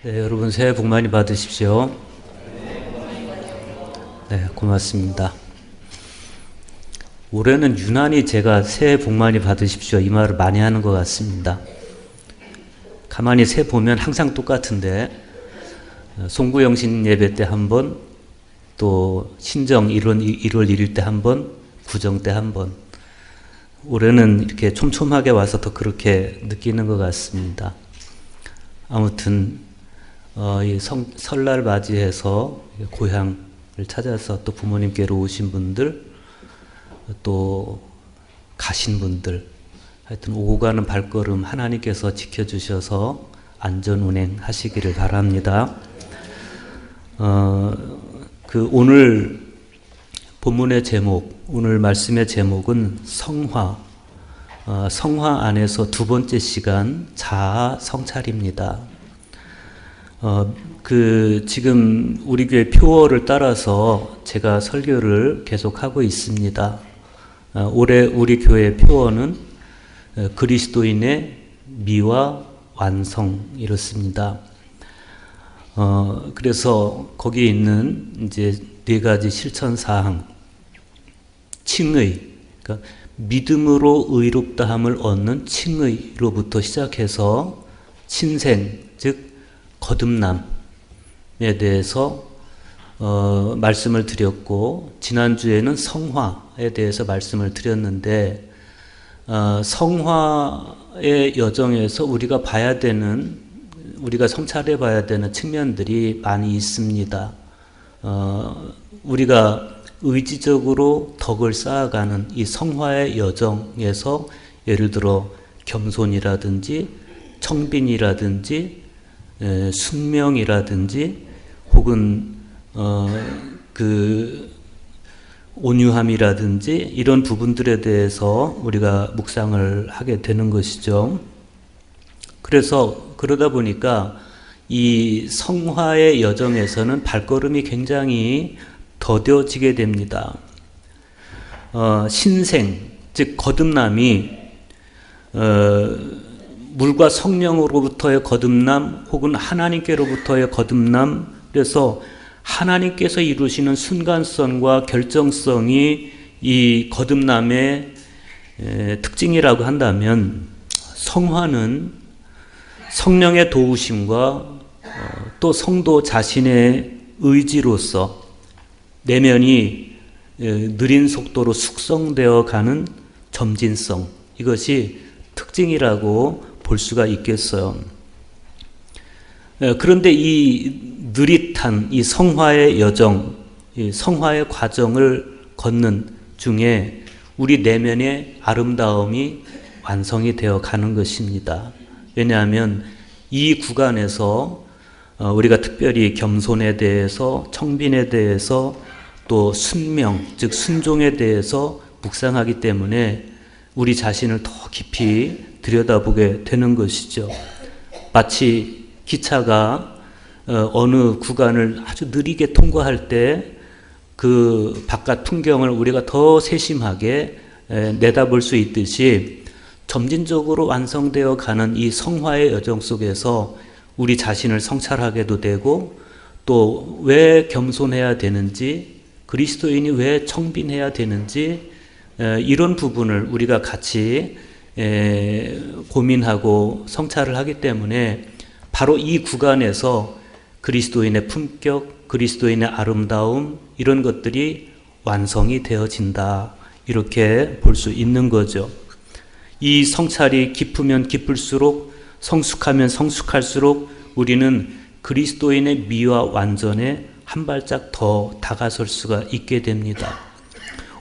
네, 여러분 새해 복 많이 받으십시오. 네, 고맙습니다. 올해는 유난히 제가 새해 복 많이 받으십시오 이 말을 많이 하는 것 같습니다. 가만히 세 보면 항상 똑같은데 송구영신 예배 때 한 번, 또 신정 1월 1일 때 한 번, 구정 때 한 번. 올해는 이렇게 촘촘하게 와서 더 그렇게 느끼는 것 같습니다. 아무튼 이 설날 맞이해서 고향을 찾아서 또 부모님께로 오신 분들, 또 가신 분들, 하여튼 오고 가는 발걸음 하나님께서 지켜주셔서 안전 운행하시기를 바랍니다. 오늘 본문의 제목, 오늘 말씀의 제목은 성화. 성화 안에서 두 번째 시간 자아 성찰입니다. 지금 우리 교회 표어를 따라서 제가 설교를 계속하고 있습니다. 올해 우리 교회 표어는 그리스도인의 미와 완성 이렇습니다. 그래서 거기에 있는 이제 네 가지 실천 사항, 칭의, 그러니까 믿음으로 의롭다함을 얻는 칭의로부터 시작해서 신생, 즉 거듭남에 대해서 말씀을 드렸고, 지난주에는 성화에 대해서 말씀을 드렸는데, 성화의 여정에서 우리가 성찰해 봐야 되는 측면들이 많이 있습니다. 우리가 의지적으로 덕을 쌓아가는 이 성화의 여정에서 예를 들어 겸손이라든지 청빈이라든지 순명이라든지 혹은 온유함이라든지 이런 부분들에 대해서 우리가 묵상을 하게 되는 것이죠. 그래서 그러다 보니까 이 성화의 여정에서는 발걸음이 굉장히 더뎌지게 됩니다. 신생, 즉 거듭남이 물과 성령으로부터의 거듭남 혹은 하나님께로부터의 거듭남, 그래서 하나님께서 이루시는 순간성과 결정성이 이 거듭남의 특징이라고 한다면, 성화는 성령의 도우심과 또 성도 자신의 의지로서 내면이 느린 속도로 숙성되어 가는 점진성, 이것이 특징이라고 볼 수가 있겠어요. 그런데 이 느릿한 이 성화의 여정, 이 성화의 과정을 걷는 중에 우리 내면의 아름다움이 완성이 되어 가는 것입니다. 왜냐하면 이 구간에서 우리가 특별히 겸손에 대해서, 청빈에 대해서, 또 순명, 즉 순종에 대해서 묵상하기 때문에 우리 자신을 더 깊이 들여다보게 되는 것이죠. 마치 기차가 어느 구간을 아주 느리게 통과할 때 그 바깥 풍경을 우리가 더 세심하게 내다볼 수 있듯이, 점진적으로 완성되어 가는 이 성화의 여정 속에서 우리 자신을 성찰하게도 되고, 또 왜 겸손해야 되는지, 그리스도인이 왜 청빈해야 되는지, 이런 부분을 우리가 같이 고민하고 성찰을 하기 때문에 바로 이 구간에서 그리스도인의 품격, 그리스도인의 아름다움, 이런 것들이 완성이 되어진다, 이렇게 볼 수 있는 거죠. 이 성찰이 깊으면 깊을수록, 성숙하면 성숙할수록 우리는 그리스도인의 미와 완전에 한 발짝 더 다가설 수가 있게 됩니다.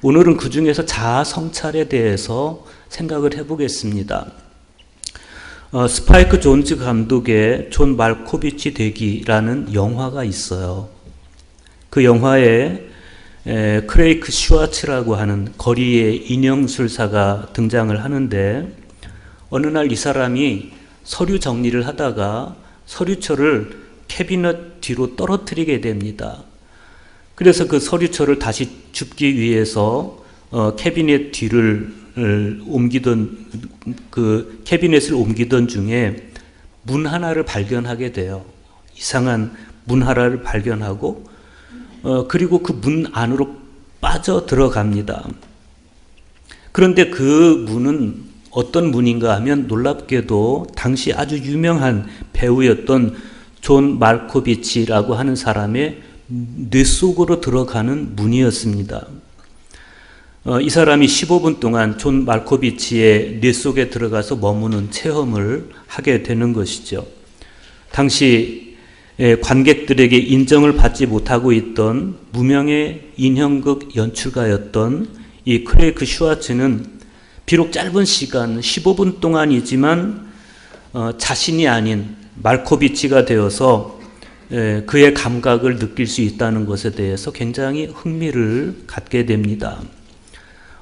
오늘은 그 중에서 자아 성찰에 대해서 생각을 해보겠습니다. 스파이크 존즈 감독의 존 말코비치 되기라는 영화가 있어요. 그 영화에 크레이크 슈와츠라고 하는 거리의 인형술사가 등장을 하는데, 어느 날 이 사람이 서류 정리를 하다가 서류철을 캐비넷 뒤로 떨어뜨리게 됩니다. 그래서 그 서류철을 다시 줍기 위해서 캐비넷 뒤를 캐비넷을 옮기던 중에 문 하나를 발견하게 돼요. 이상한 문 하나를 발견하고 그리고 그 문 안으로 빠져 들어갑니다. 그런데 그 문은 어떤 문인가 하면 놀랍게도 당시 아주 유명한 배우였던 존 말코비치라고 하는 사람의 뇌 속으로 들어가는 문이었습니다. 이 사람이 15분 동안 존 말코비치의 뇌 속에 들어가서 머무는 체험을 하게 되는 것이죠. 당시 관객들에게 인정을 받지 못하고 있던 무명의 인형극 연출가였던 이 크레이크 슈와츠는 비록 짧은 시간 15분 동안이지만 자신이 아닌 말코비치가 되어서 그의 감각을 느낄 수 있다는 것에 대해서 굉장히 흥미를 갖게 됩니다.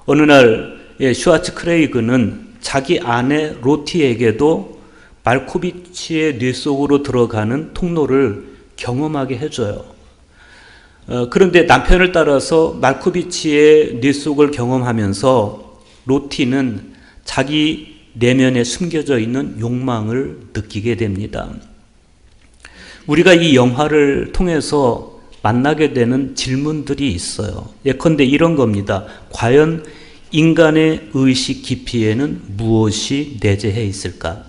어느 날 슈와츠 크레이그는 자기 아내 로티에게도 말코비치의 뇌 속으로 들어가는 통로를 경험하게 해줘요. 그런데 남편을 따라서 말코비치의 뇌 속을 경험하면서 로티는 자기 내면에 숨겨져 있는 욕망을 느끼게 됩니다. 우리가 이 영화를 통해서 만나게 되는 질문들이 있어요. 예컨대 이런 겁니다. 과연 인간의 의식 깊이에는 무엇이 내재해 있을까?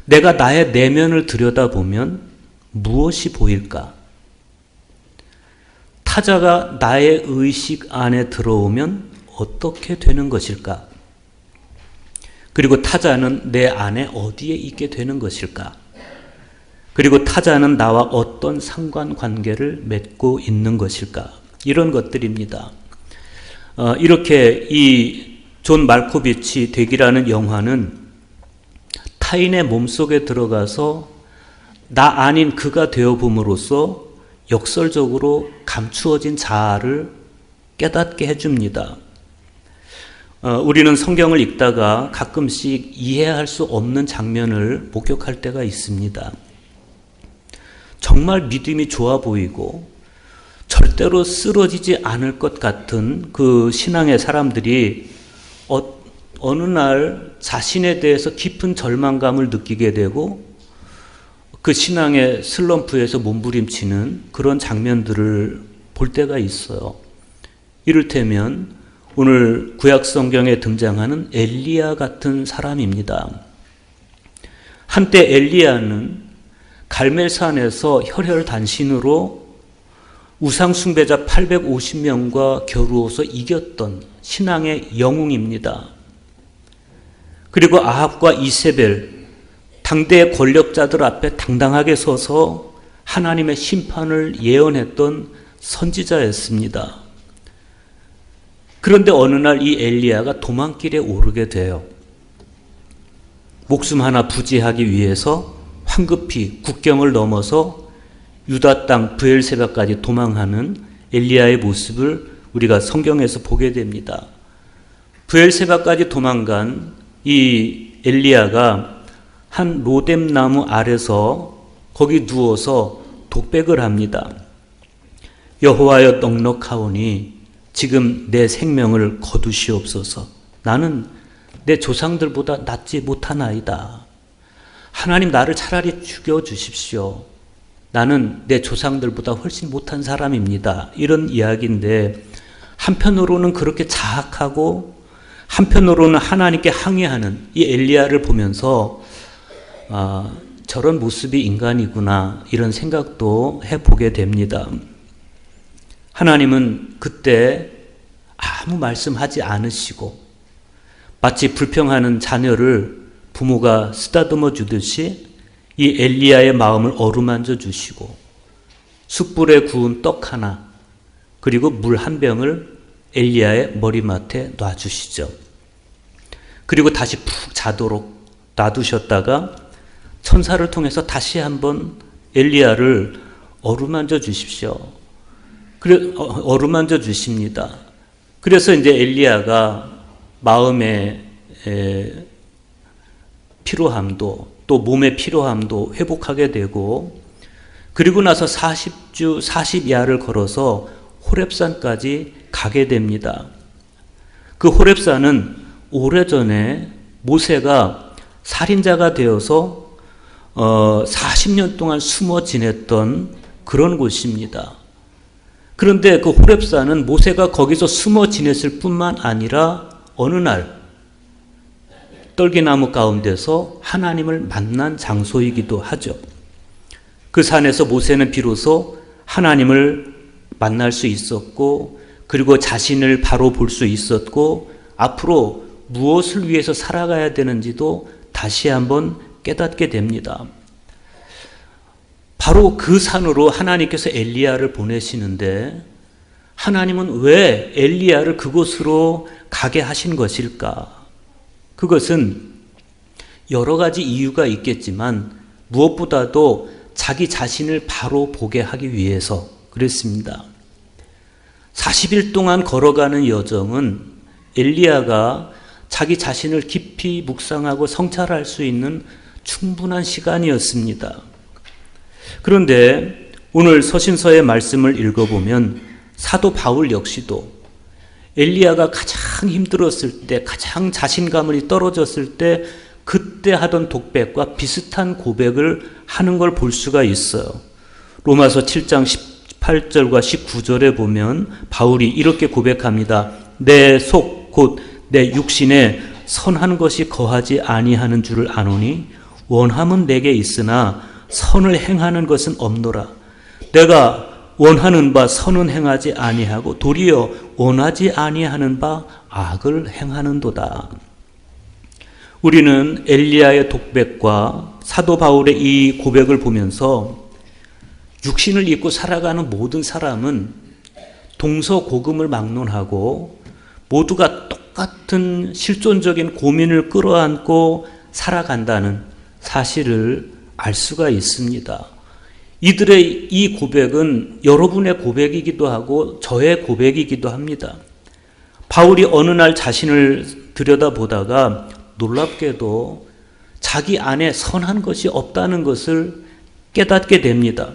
내가 나의 내면을 들여다보면 무엇이 보일까? 타자가 나의 의식 안에 들어오면 어떻게 되는 것일까? 그리고 타자는 내 안에 어디에 있게 되는 것일까? 그리고 타자는 나와 어떤 상관관계를 맺고 있는 것일까? 이런 것들입니다. 이렇게 이 존 말코비치 되기라는 영화는 타인의 몸속에 들어가서 나 아닌 그가 되어봄으로써 역설적으로 감추어진 자아를 깨닫게 해줍니다. 우리는 성경을 읽다가 가끔씩 이해할 수 없는 장면을 목격할 때가 있습니다. 정말 믿음이 좋아 보이고 절대로 쓰러지지 않을 것 같은 그 신앙의 사람들이 어느 날 자신에 대해서 깊은 절망감을 느끼게 되고 그 신앙의 슬럼프에서 몸부림치는 그런 장면들을 볼 때가 있어요. 이를테면 오늘 구약 성경에 등장하는 엘리야 같은 사람입니다. 한때 엘리야는 갈멜산에서 혈혈단신으로 우상숭배자 850명과 겨루어서 이겼던 신앙의 영웅입니다. 그리고 아합과 이세벨, 당대의 권력자들 앞에 당당하게 서서 하나님의 심판을 예언했던 선지자였습니다. 그런데 어느 날 이 엘리야가 도망길에 오르게 돼요. 목숨 하나 부지하기 위해서 황급히 국경을 넘어서 유다 땅 브엘세바까지 도망하는 엘리야의 모습을 우리가 성경에서 보게 됩니다. 브엘세바까지 도망간 이 엘리야가 한 로뎀나무 아래서 거기 누워서 독백을 합니다. 여호와여 넉넉하오니 지금 내 생명을 거두시옵소서. 나는 내 조상들보다 낫지 못하나이다. 하나님 나를 차라리 죽여주십시오. 나는 내 조상들보다 훨씬 못한 사람입니다. 이런 이야기인데 한편으로는 그렇게 자학하고 한편으로는 하나님께 항의하는 이 엘리야를 보면서 저런 모습이 인간이구나 이런 생각도 해보게 됩니다. 하나님은 그때 아무 말씀하지 않으시고 마치 불평하는 자녀를 부모가 쓰다듬어 주듯이 이 엘리야의 마음을 어루만져 주시고 숯불에 구운 떡 하나 그리고 물 한 병을 엘리야의 머리맡에 놔주시죠. 그리고 다시 푹 자도록 놔두셨다가 천사를 통해서 다시 한번 엘리야를 어루만져 주십시오. 어루만져 주십니다. 그래서 이제 엘리야가 마음의 피로함도 또 몸의 피로함도 회복하게 되고 그리고 나서 40주 40야를 걸어서 호렙산까지 가게 됩니다. 그 호렙산은 오래전에 모세가 살인자가 되어서 40년 동안 숨어 지냈던 그런 곳입니다. 그런데 그 호렙산은 모세가 거기서 숨어 지냈을 뿐만 아니라 어느 날 떨기나무 가운데서 하나님을 만난 장소이기도 하죠. 그 산에서 모세는 비로소 하나님을 만날 수 있었고, 그리고 자신을 바로 볼 수 있었고, 앞으로 무엇을 위해서 살아가야 되는지도 다시 한번 깨닫게 됩니다. 바로 그 산으로 하나님께서 엘리야를 보내시는데, 하나님은 왜 엘리야를 그곳으로 가게 하신 것일까? 그것은 여러 가지 이유가 있겠지만 무엇보다도 자기 자신을 바로 보게 하기 위해서 그랬습니다. 40일 동안 걸어가는 여정은 엘리야가 자기 자신을 깊이 묵상하고 성찰할 수 있는 충분한 시간이었습니다. 그런데 오늘 서신서의 말씀을 읽어보면 사도 바울 역시도 엘리야가 가장 힘들었을 때, 가장 자신감이 떨어졌을 때 그때 하던 독백과 비슷한 고백을 하는 걸 볼 수가 있어요. 로마서 7장 18절과 19절에 보면 바울이 이렇게 고백합니다. 내 속 곧 내 육신에 선한 것이 거하지 아니하는 줄을 아노니 원함은 내게 있으나 선을 행하는 것은 없노라. 내가 원하는 바 선은 행하지 아니하고 도리어 원하지 아니하는 바 악을 행하는도다. 우리는 엘리야의 독백과 사도 바울의 이 고백을 보면서 육신을 입고 살아가는 모든 사람은 동서고금을 막론하고 모두가 똑같은 실존적인 고민을 끌어안고 살아간다는 사실을 알 수가 있습니다. 이들의 이 고백은 여러분의 고백이기도 하고 저의 고백이기도 합니다. 바울이 어느 날 자신을 들여다보다가 놀랍게도 자기 안에 선한 것이 없다는 것을 깨닫게 됩니다.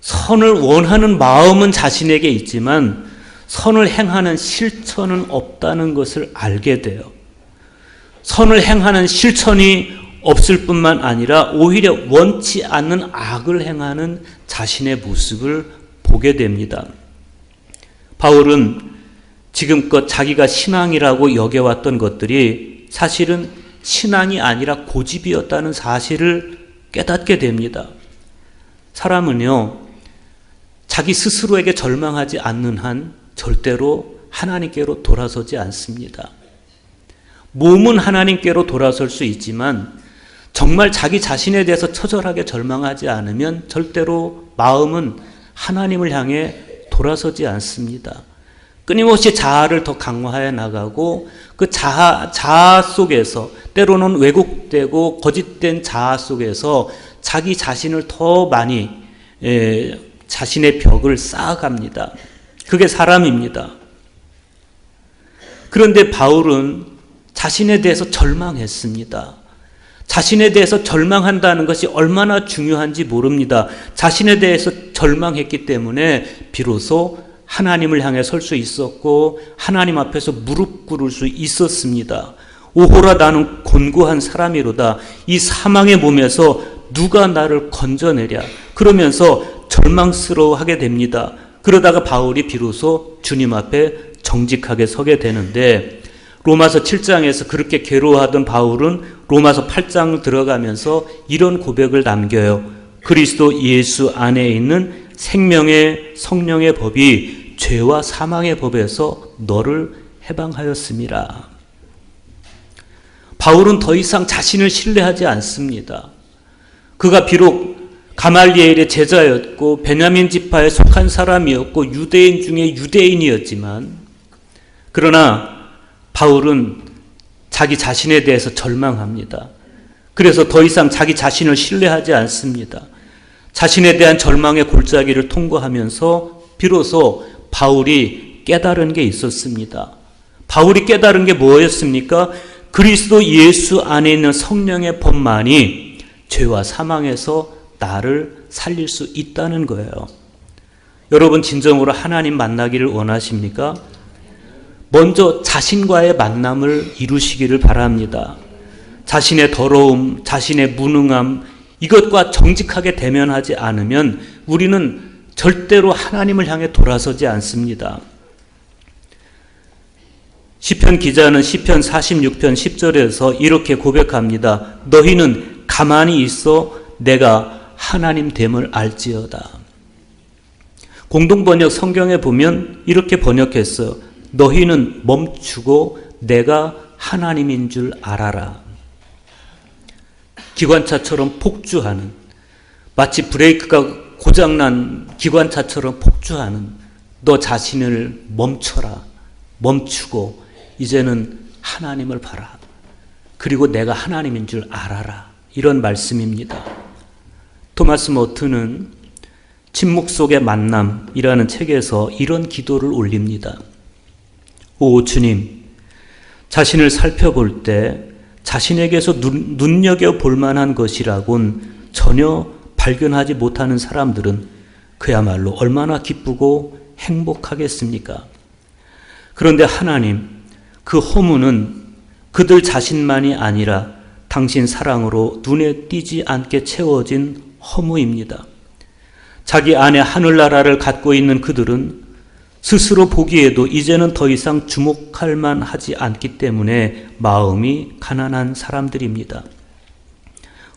선을 원하는 마음은 자신에게 있지만 선을 행하는 실천은 없다는 것을 알게 돼요. 선을 행하는 실천이 없을 뿐만 아니라 오히려 원치 않는 악을 행하는 자신의 모습을 보게 됩니다. 바울은 지금껏 자기가 신앙이라고 여겨왔던 것들이 사실은 신앙이 아니라 고집이었다는 사실을 깨닫게 됩니다. 사람은요, 자기 스스로에게 절망하지 않는 한 절대로 하나님께로 돌아서지 않습니다. 몸은 하나님께로 돌아설 수 있지만 정말 자기 자신에 대해서 처절하게 절망하지 않으면 절대로 마음은 하나님을 향해 돌아서지 않습니다. 끊임없이 자아를 더 강화해 나가고 그 자아 속에서 때로는 왜곡되고 거짓된 자아 속에서 자기 자신을 더 많이 자신의 벽을 쌓아갑니다. 그게 사람입니다. 그런데 바울은 자신에 대해서 절망했습니다. 자신에 대해서 절망한다는 것이 얼마나 중요한지 모릅니다. 자신에 대해서 절망했기 때문에 비로소 하나님을 향해 설 수 있었고 하나님 앞에서 무릎 꿇을 수 있었습니다. 오호라 나는 곤고한 사람이로다. 이 사망의 몸에서 누가 나를 건져내랴. 그러면서 절망스러워하게 됩니다. 그러다가 바울이 비로소 주님 앞에 정직하게 서게 되는데 로마서 7장에서 그렇게 괴로워하던 바울은 로마서 8장 들어가면서 이런 고백을 남겨요. 그리스도 예수 안에 있는 생명의 성령의 법이 죄와 사망의 법에서 너를 해방하였음이라. 바울은 더 이상 자신을 신뢰하지 않습니다. 그가 비록 가말리엘의 제자였고 베냐민 지파에 속한 사람이었고 유대인 중에 유대인이었지만 그러나 바울은 자기 자신에 대해서 절망합니다. 그래서 더 이상 자기 자신을 신뢰하지 않습니다. 자신에 대한 절망의 골짜기를 통과하면서 비로소 바울이 깨달은 게 있었습니다. 바울이 깨달은 게 뭐였습니까? 그리스도 예수 안에 있는 성령의 법만이 죄와 사망에서 나를 살릴 수 있다는 거예요. 여러분 진정으로 하나님 만나기를 원하십니까? 먼저 자신과의 만남을 이루시기를 바랍니다. 자신의 더러움, 자신의 무능함, 이것과 정직하게 대면하지 않으면 우리는 절대로 하나님을 향해 돌아서지 않습니다. 시편 기자는 시편 46편 10절에서 이렇게 고백합니다. 너희는 가만히 있어 내가 하나님 됨을 알지어다. 공동번역 성경에 보면 이렇게 번역했어요. 너희는 멈추고 내가 하나님인 줄 알아라. 기관차처럼 폭주하는, 마치 브레이크가 고장난 기관차처럼 폭주하는 너 자신을 멈춰라. 멈추고 이제는 하나님을 봐라. 그리고 내가 하나님인 줄 알아라. 이런 말씀입니다. 토마스 모트는 침묵 속의 만남이라는 책에서 이런 기도를 올립니다. 오 주님, 자신을 살펴볼 때 자신에게서 눈여겨볼 만한 것이라곤 전혀 발견하지 못하는 사람들은 그야말로 얼마나 기쁘고 행복하겠습니까? 그런데 하나님, 그 허무는 그들 자신만이 아니라 당신 사랑으로 눈에 띄지 않게 채워진 허무입니다. 자기 안에 하늘나라를 갖고 있는 그들은 스스로 보기에도 이제는 더 이상 주목할 만하지 않기 때문에 마음이 가난한 사람들입니다.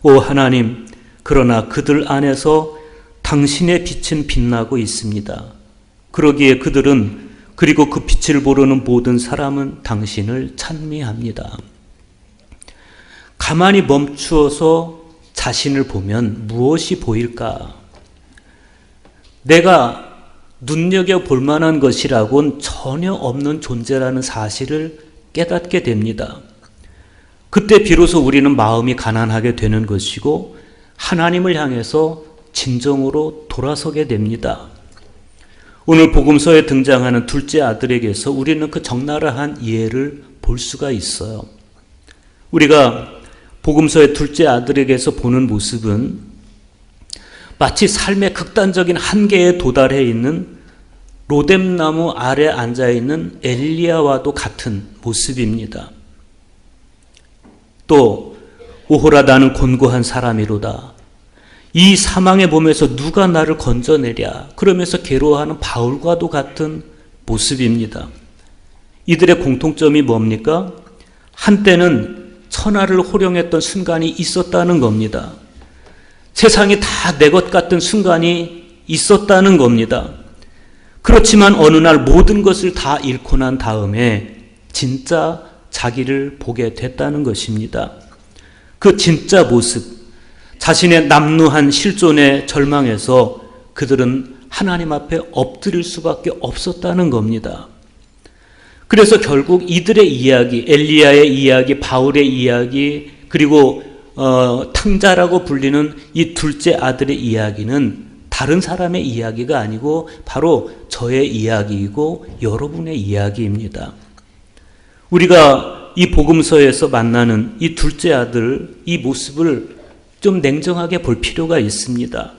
오 하나님, 그러나 그들 안에서 당신의 빛은 빛나고 있습니다. 그러기에 그들은, 그리고 그 빛을 모르는 모든 사람은 당신을 찬미합니다. 가만히 멈추어서 자신을 보면 무엇이 보일까? 내가 눈여겨볼 만한 것이라고는 전혀 없는 존재라는 사실을 깨닫게 됩니다. 그때 비로소 우리는 마음이 가난하게 되는 것이고 하나님을 향해서 진정으로 돌아서게 됩니다. 오늘 복음서에 등장하는 둘째 아들에게서 우리는 그 적나라한 이해를 볼 수가 있어요. 우리가 복음서의 둘째 아들에게서 보는 모습은 마치 삶의 극단적인 한계에 도달해 있는 로뎀나무 아래 앉아있는 엘리야와도 같은 모습입니다. 또 오호라 나는 곤고한 사람이로다. 이 사망의 몸에서 누가 나를 건져내랴 그러면서 괴로워하는 바울과도 같은 모습입니다. 이들의 공통점이 뭡니까? 한때는 천하를 호령했던 순간이 있었다는 겁니다. 세상이 다 내 것 같은 순간이 있었다는 겁니다. 그렇지만 어느 날 모든 것을 다 잃고 난 다음에 진짜 자기를 보게 됐다는 것입니다. 그 진짜 모습, 자신의 남루한 실존의 절망에서 그들은 하나님 앞에 엎드릴 수밖에 없었다는 겁니다. 그래서 결국 이들의 이야기, 엘리야의 이야기, 바울의 이야기, 그리고 탕자라고 불리는 이 둘째 아들의 이야기는 다른 사람의 이야기가 아니고 바로 저의 이야기이고 여러분의 이야기입니다. 우리가 이 복음서에서 만나는 이 둘째 아들, 이 모습을 좀 냉정하게 볼 필요가 있습니다.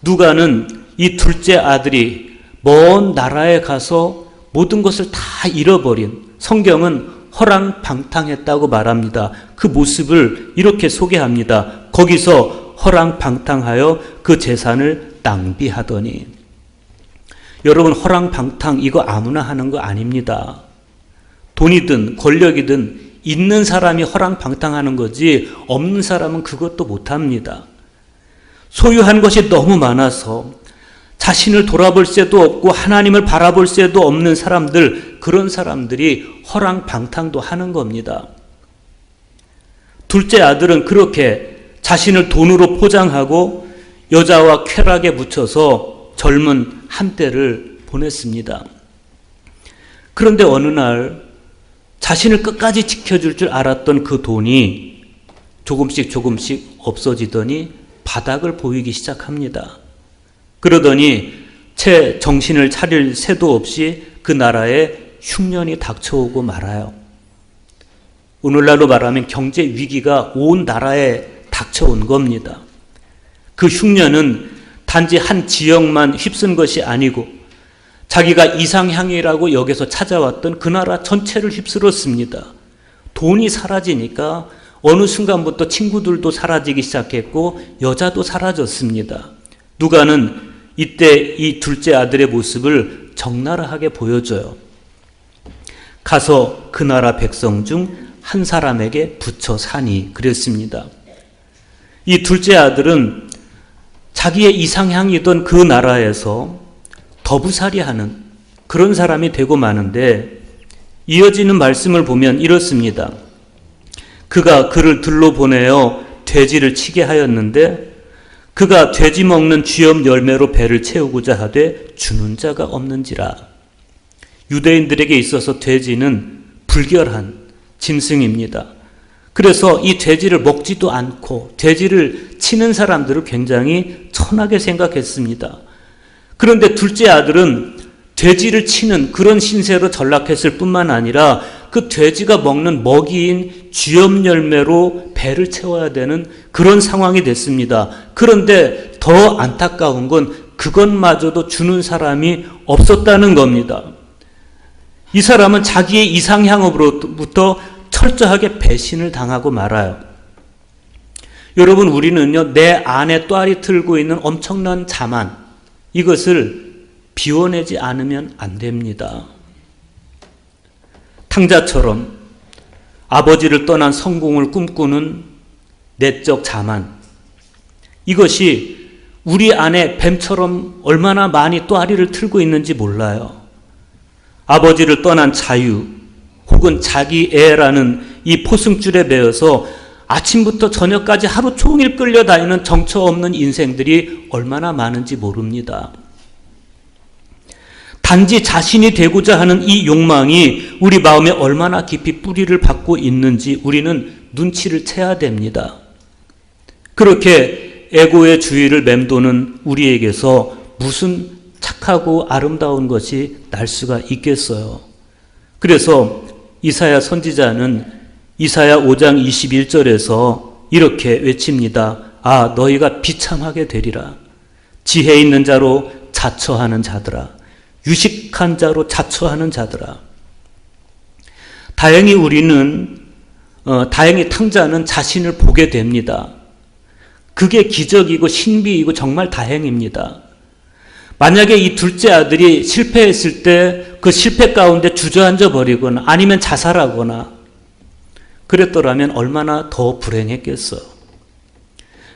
누가는 이 둘째 아들이 먼 나라에 가서 모든 것을 다 잃어버린, 성경은 허랑방탕했다고 말합니다. 그 모습을 이렇게 소개합니다. 거기서 허랑방탕하여 그 재산을 낭비하더니. 여러분, 허랑방탕 이거 아무나 하는 거 아닙니다. 돈이든 권력이든 있는 사람이 허랑방탕하는 거지 없는 사람은 그것도 못합니다. 소유한 것이 너무 많아서 자신을 돌아볼 새도 없고 하나님을 바라볼 새도 없는 사람들, 그런 사람들이 허랑방탕도 하는 겁니다. 둘째 아들은 그렇게 자신을 돈으로 포장하고 여자와 쾌락에 묻혀서 젊은 한때를 보냈습니다. 그런데 어느 날 자신을 끝까지 지켜줄 줄 알았던 그 돈이 조금씩 없어지더니 바닥을 보이기 시작합니다. 그러더니 채 정신을 차릴 새도 없이 그 나라에 흉년이 닥쳐오고 말아요. 오늘날로 말하면 경제 위기가 온 나라에 닥쳐온 겁니다. 그 흉년은 단지 한 지역만 휩쓴 것이 아니고 자기가 이상향이라고 여기서 찾아왔던 그 나라 전체를 휩쓸었습니다. 돈이 사라지니까 어느 순간부터 친구들도 사라지기 시작했고 여자도 사라졌습니다. 누가는 이때 이 둘째 아들의 모습을 적나라하게 보여줘요. 가서 그 나라 백성 중 한 사람에게 붙여 사니 그랬습니다. 이 둘째 아들은 자기의 이상향이던 그 나라에서 더부살이하는 그런 사람이 되고 마는데 이어지는 말씀을 보면 이렇습니다. 그가 그를 들로 보내어 돼지를 치게 하였는데 그가 돼지 먹는 쥐염 열매로 배를 채우고자 하되 주는 자가 없는지라. 유대인들에게 있어서 돼지는 불결한 짐승입니다. 그래서 이 돼지를 먹지도 않고 돼지를 치는 사람들을 굉장히 천하게 생각했습니다. 그런데 둘째 아들은 돼지를 치는 그런 신세로 전락했을 뿐만 아니라 그 돼지가 먹는 먹이인 쥐염 열매로 배를 채워야 되는 그런 상황이 됐습니다. 그런데 더 안타까운 건 그것마저도 주는 사람이 없었다는 겁니다. 이 사람은 자기의 이상향으로부터 철저하게 배신을 당하고 말아요. 여러분, 우리는요, 내 안에 또아리 틀고 있는 엄청난 자만, 이것을 비워내지 않으면 안 됩니다. 탕자처럼 아버지를 떠난 성공을 꿈꾸는 내적 자만, 이것이 우리 안에 뱀처럼 얼마나 많이 또아리를 틀고 있는지 몰라요. 아버지를 떠난 자유 혹은 자기애라는 이 포승줄에 매여서 아침부터 저녁까지 하루 종일 끌려다니는 정처 없는 인생들이 얼마나 많은지 모릅니다. 단지 자신이 되고자 하는 이 욕망이 우리 마음에 얼마나 깊이 뿌리를 받고 있는지 우리는 눈치를 채야 됩니다. 그렇게 에고의 주의를 맴도는 우리에게서 무슨 착하고 아름다운 것이 날 수가 있겠어요. 그래서 이사야 선지자는 이사야 5장 21절에서 이렇게 외칩니다. 아, 너희가 비참하게 되리라. 지혜 있는 자로 자처하는 자들아, 유식한 자로 자처하는 자들아. 다행히 다행히 탕자는 자신을 보게 됩니다. 그게 기적이고 신비이고 정말 다행입니다. 만약에 이 둘째 아들이 실패했을 때 그 실패 가운데 주저앉아 버리거나 아니면 자살하거나 그랬더라면 얼마나 더 불행했겠어요.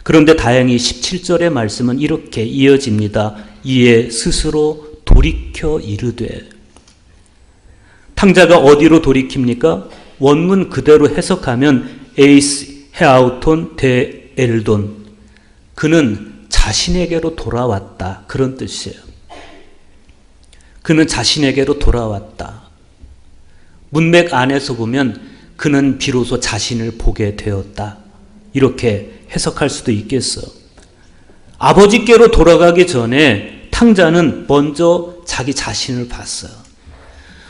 그런데 다행히 17절의 말씀은 이렇게 이어집니다. 이에 스스로 돌이켜 이르되. 탕자가 어디로 돌이킵니까? 원문 그대로 해석하면 에이스 헤아우톤 데 엘돈. 그는 자신에게로 돌아왔다. 그런 뜻이에요. 그는 자신에게로 돌아왔다. 문맥 안에서 보면 그는 비로소 자신을 보게 되었다. 이렇게 해석할 수도 있겠어. 아버지께로 돌아가기 전에 탕자는 먼저 자기 자신을 봤어요.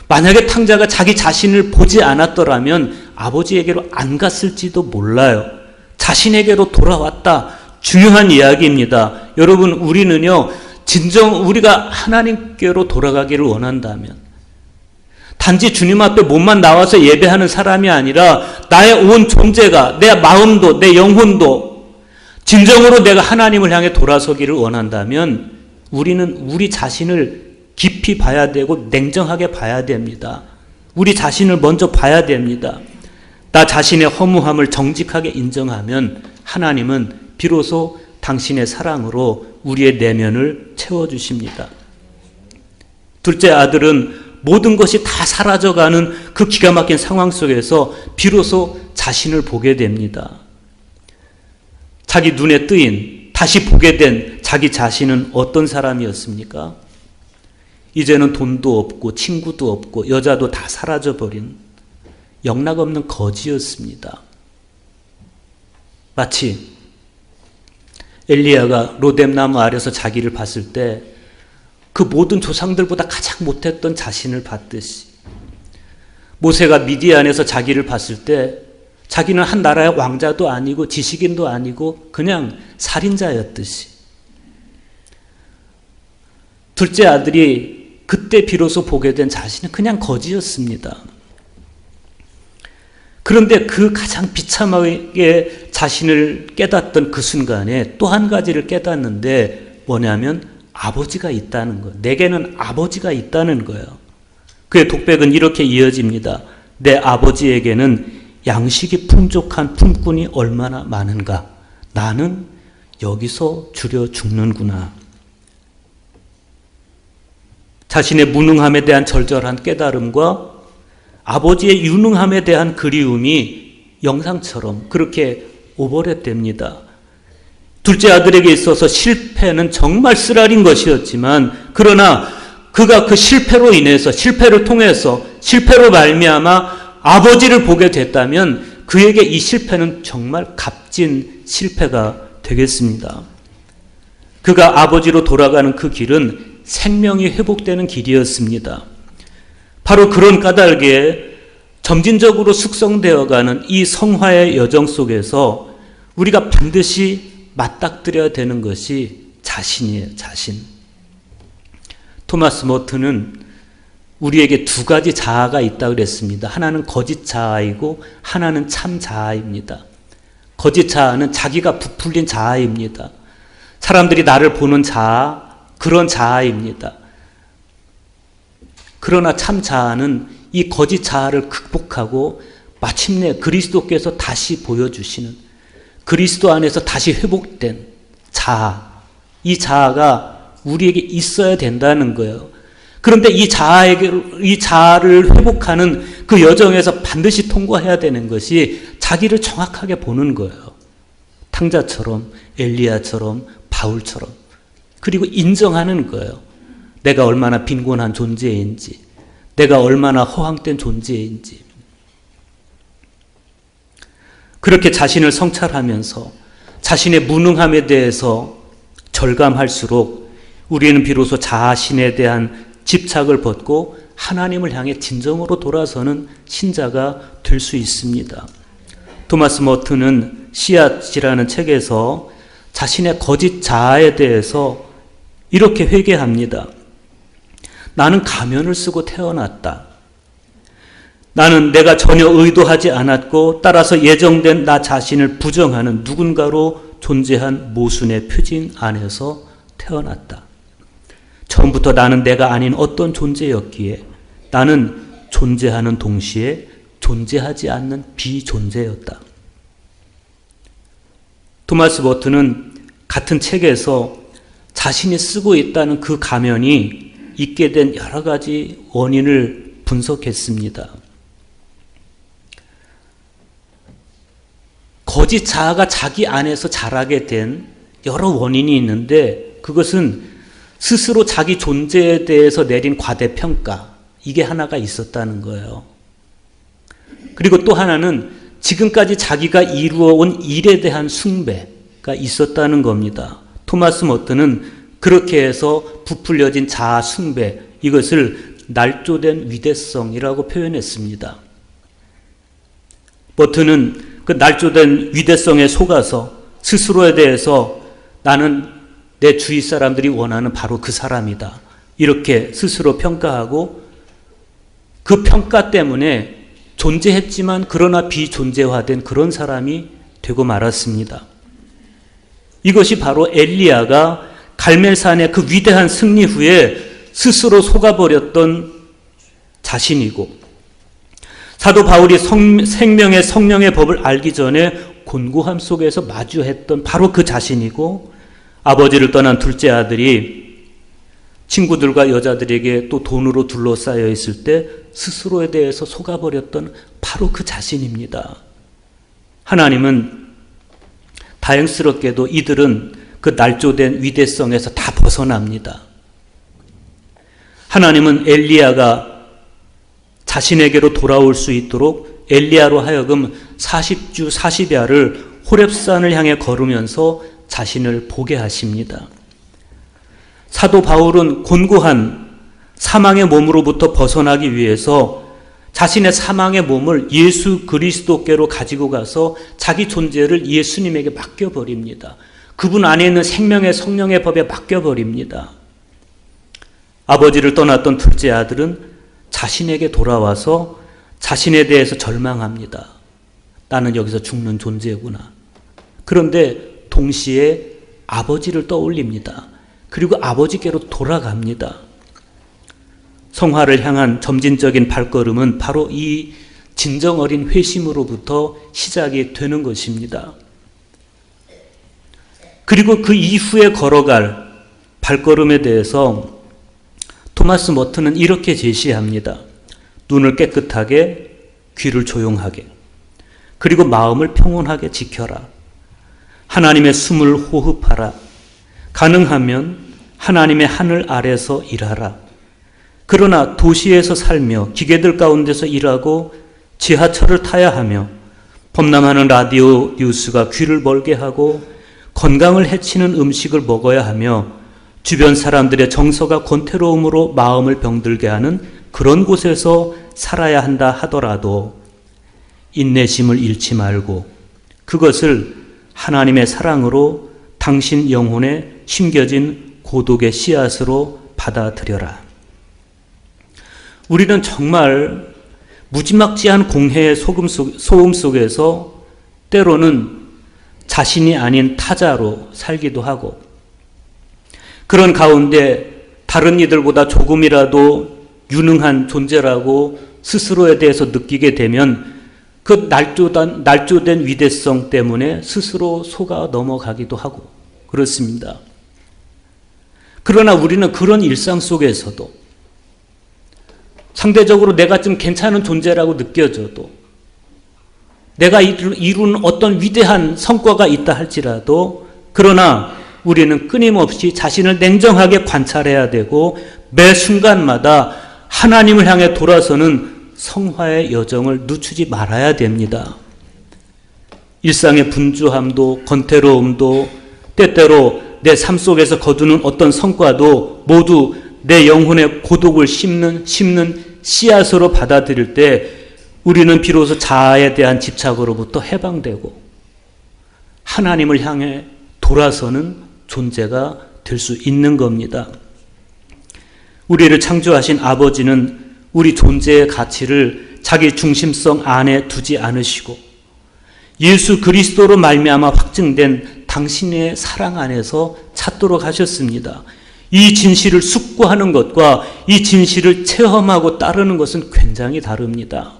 만약에 탕자가 자기 자신을 보지 않았더라면 아버지에게로 안 갔을지도 몰라요. 자신에게로 돌아왔다. 중요한 이야기입니다. 여러분, 우리는요, 진정 우리가 하나님께로 돌아가기를 원한다면 단지 주님 앞에 몸만 나와서 예배하는 사람이 아니라 나의 온 존재가, 내 마음도, 내 영혼도 진정으로 내가 하나님을 향해 돌아서기를 원한다면 우리는 우리 자신을 깊이 봐야 되고 냉정하게 봐야 됩니다. 우리 자신을 먼저 봐야 됩니다. 나 자신의 허무함을 정직하게 인정하면 하나님은 비로소 당신의 사랑으로 우리의 내면을 채워주십니다. 둘째 아들은 모든 것이 다 사라져가는 그 기가 막힌 상황 속에서 비로소 자신을 보게 됩니다. 자기 눈에 뜨인, 다시 보게 된 자기 자신은 어떤 사람이었습니까? 이제는 돈도 없고 친구도 없고 여자도 다 사라져버린 영락없는 거지였습니다. 마치 엘리야가 로뎀나무 아래서 자기를 봤을 때 그 모든 조상들보다 가장 못했던 자신을 봤듯이, 모세가 미디안에서 자기를 봤을 때 자기는 한 나라의 왕자도 아니고 지식인도 아니고 그냥 살인자였듯이, 둘째 아들이 그때 비로소 보게 된 자신은 그냥 거지였습니다. 그런데 그 가장 비참하게 자신을 깨닫던 그 순간에 또 한 가지를 깨닫는데 뭐냐면 아버지가 있다는 거예요. 내게는 아버지가 있다는 거예요. 그의 독백은 이렇게 이어집니다. 내 아버지에게는 양식이 풍족한 품꾼이 얼마나 많은가. 나는 여기서 줄여 죽는구나. 자신의 무능함에 대한 절절한 깨달음과 아버지의 유능함에 대한 그리움이 영상처럼 그렇게 오버랩됩니다. 둘째 아들에게 있어서 실패는 정말 쓰라린 것이었지만 그러나 그가 그 실패로 인해서 실패를 통해서 실패로 말미암아 아버지를 보게 됐다면 그에게 이 실패는 정말 값진 실패가 되겠습니다. 그가 아버지로 돌아가는 그 길은 생명이 회복되는 길이었습니다. 바로 그런 까닭에 점진적으로 숙성되어가는 이 성화의 여정 속에서 우리가 반드시 맞닥뜨려야 되는 것이 자신이에요. 자신. 토마스 모트는 우리에게 두 가지 자아가 있다고 그랬습니다. 하나는 거짓 자아이고 하나는 참 자아입니다. 거짓 자아는 자기가 부풀린 자아입니다. 사람들이 나를 보는 자아, 그런 자아입니다. 그러나 참 자아는 이 거짓 자아를 극복하고 마침내 그리스도께서 다시 보여주시는 그리스도 안에서 다시 회복된 자아, 이 자아가 우리에게 있어야 된다는 거예요. 그런데 이 자아를 회복하는 그 여정에서 반드시 통과해야 되는 것이 자기를 정확하게 보는 거예요. 탕자처럼, 엘리야처럼, 바울처럼. 그리고 인정하는 거예요. 내가 얼마나 빈곤한 존재인지, 내가 얼마나 허황된 존재인지. 그렇게 자신을 성찰하면서 자신의 무능함에 대해서 절감할수록 우리는 비로소 자신에 대한 집착을 벗고 하나님을 향해 진정으로 돌아서는 신자가 될 수 있습니다. 토마스 머튼은 씨앗이라는 책에서 자신의 거짓 자아에 대해서 이렇게 회개합니다. 나는 가면을 쓰고 태어났다. 나는 내가 전혀 의도하지 않았고 따라서 예정된 나 자신을 부정하는 누군가로 존재한 모순의 표징 안에서 태어났다. 처음부터 나는 내가 아닌 어떤 존재였기에 나는 존재하는 동시에 존재하지 않는 비존재였다. 토마스 머튼은 같은 책에서 자신이 쓰고 있다는 그 가면이 있게 된 여러 가지 원인을 분석했습니다. 거짓 자아가 자기 안에서 자라게 된 여러 원인이 있는데 그것은 스스로 자기 존재에 대해서 내린 과대평가, 이게 하나가 있었다는 거예요. 그리고 또 하나는 지금까지 자기가 이루어온 일에 대한 숭배가 있었다는 겁니다. 토마스 머튼은 그렇게 해서 부풀려진 자아 숭배, 이것을 날조된 위대성이라고 표현했습니다. 머튼은 그 날조된 위대성에 속아서 스스로에 대해서 나는 내 주위 사람들이 원하는 바로 그 사람이다, 이렇게 스스로 평가하고 그 평가 때문에 존재했지만 그러나 비존재화된 그런 사람이 되고 말았습니다. 이것이 바로 엘리야가 갈멜산의 그 위대한 승리 후에 스스로 속아버렸던 자신이고, 사도 바울이 생명의 성령의 법을 알기 전에 곤고함 속에서 마주했던 바로 그 자신이고, 아버지를 떠난 둘째 아들이 친구들과 여자들에게 또 돈으로 둘러싸여 있을 때 스스로에 대해서 속아버렸던 바로 그 자신입니다. 하나님은 다행스럽게도 이들은 그 날조된 위대성에서 다 벗어납니다. 하나님은 엘리야가 자신에게로 돌아올 수 있도록 엘리야로 하여금 40주 40야를 호렙산을 향해 걸으면서 자신을 보게 하십니다. 사도 바울은 곤고한 사망의 몸으로부터 벗어나기 위해서 자신의 사망의 몸을 예수 그리스도께로 가지고 가서 자기 존재를 예수님에게 맡겨버립니다. 그분 안에 있는 생명의 성령의 법에 맡겨버립니다. 아버지를 떠났던 둘째 아들은 자신에게 돌아와서 자신에 대해서 절망합니다. 나는 여기서 죽는 존재구나. 그런데 동시에 아버지를 떠올립니다. 그리고 아버지께로 돌아갑니다. 성화를 향한 점진적인 발걸음은 바로 이 진정 어린 회심으로부터 시작이 되는 것입니다. 그리고 그 이후에 걸어갈 발걸음에 대해서 토마스 머튼은 이렇게 제시합니다. 눈을 깨끗하게, 귀를 조용하게, 그리고 마음을 평온하게 지켜라. 하나님의 숨을 호흡하라. 가능하면 하나님의 하늘 아래서 일하라. 그러나 도시에서 살며 기계들 가운데서 일하고 지하철을 타야 하며 범람하는 라디오 뉴스가 귀를 멀게 하고 건강을 해치는 음식을 먹어야 하며 주변 사람들의 정서가 권태로움으로 마음을 병들게 하는 그런 곳에서 살아야 한다 하더라도 인내심을 잃지 말고 그것을 하나님의 사랑으로 당신 영혼에 심겨진 고독의 씨앗으로 받아들여라. 우리는 정말 무지막지한 공해의 소음 속에서 때로는 자신이 아닌 타자로 살기도 하고 그런 가운데 다른 이들보다 조금이라도 유능한 존재라고 스스로에 대해서 느끼게 되면 그 날조된 위대성 때문에 스스로 속아 넘어가기도 하고 그렇습니다. 그러나 우리는 그런 일상 속에서도 상대적으로 내가 좀 괜찮은 존재라고 느껴져도 내가 이룬 어떤 위대한 성과가 있다 할지라도 그러나 우리는 끊임없이 자신을 냉정하게 관찰해야 되고 매 순간마다 하나님을 향해 돌아서는 성화의 여정을 늦추지 말아야 됩니다. 일상의 분주함도 권태로움도 때때로 내 삶 속에서 거두는 어떤 성과도 모두 내 영혼의 고독을 심는 씨앗으로 받아들일 때 우리는 비로소 자아에 대한 집착으로부터 해방되고 하나님을 향해 돌아서는 존재가 될 수 있는 겁니다. 우리를 창조하신 아버지는 우리 존재의 가치를 자기 중심성 안에 두지 않으시고 예수 그리스도로 말미암아 확증된 당신의 사랑 안에서 찾도록 하셨습니다. 이 진실을 숙고하는 것과 이 진실을 체험하고 따르는 것은 굉장히 다릅니다.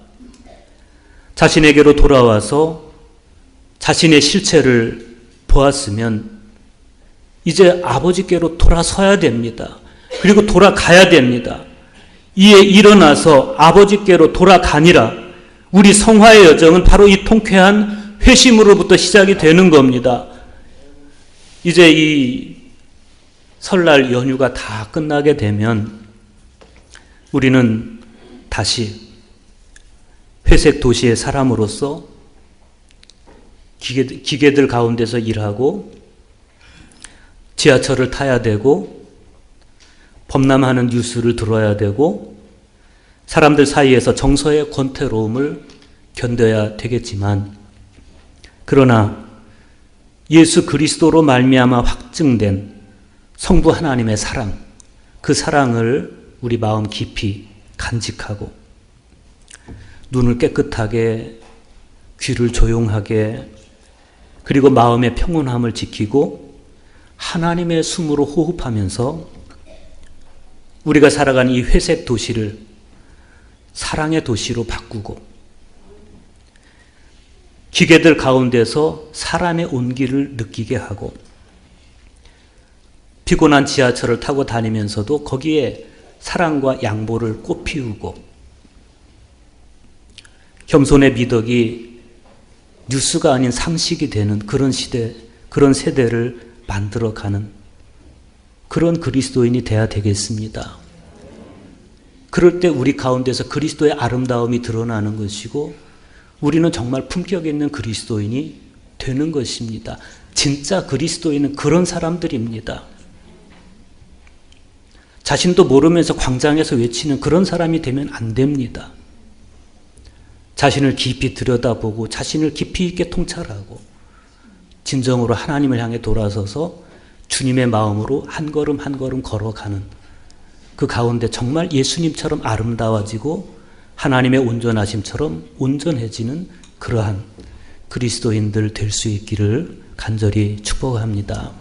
자신에게로 돌아와서 자신의 실체를 보았으면 이제 아버지께로 돌아서야 됩니다. 그리고 돌아가야 됩니다. 이에 일어나서 아버지께로 돌아가니라. 우리 성화의 여정은 바로 이 통쾌한 회심으로부터 시작이 되는 겁니다. 이제 이 설날 연휴가 다 끝나게 되면 우리는 다시 회색 도시의 사람으로서 기계들 가운데서 일하고 지하철을 타야 되고 범람하는 뉴스를 들어야 되고 사람들 사이에서 정서의 권태로움을 견뎌야 되겠지만 그러나 예수 그리스도로 말미암아 확증된 성부 하나님의 사랑, 그 사랑을 우리 마음 깊이 간직하고 눈을 깨끗하게 귀를 조용하게 그리고 마음의 평온함을 지키고 하나님의 숨으로 호흡하면서 우리가 살아가는 이 회색 도시를 사랑의 도시로 바꾸고 기계들 가운데서 사람의 온기를 느끼게 하고 피곤한 지하철을 타고 다니면서도 거기에 사랑과 양보를 꽃피우고 겸손의 미덕이 뉴스가 아닌 상식이 되는 그런 시대, 그런 세대를 만들어가는 그런 그리스도인이 돼야 되겠습니다. 그럴 때 우리 가운데서 그리스도의 아름다움이 드러나는 것이고 우리는 정말 품격 있는 그리스도인이 되는 것입니다. 진짜 그리스도인은 그런 사람들입니다. 자신도 모르면서 광장에서 외치는 그런 사람이 되면 안 됩니다. 자신을 깊이 들여다보고 자신을 깊이 있게 통찰하고 진정으로 하나님을 향해 돌아서서 주님의 마음으로 한 걸음 한 걸음 걸어가는 그 가운데 정말 예수님처럼 아름다워지고 하나님의 온전하심처럼 온전해지는 그러한 그리스도인들 될 수 있기를 간절히 축복합니다.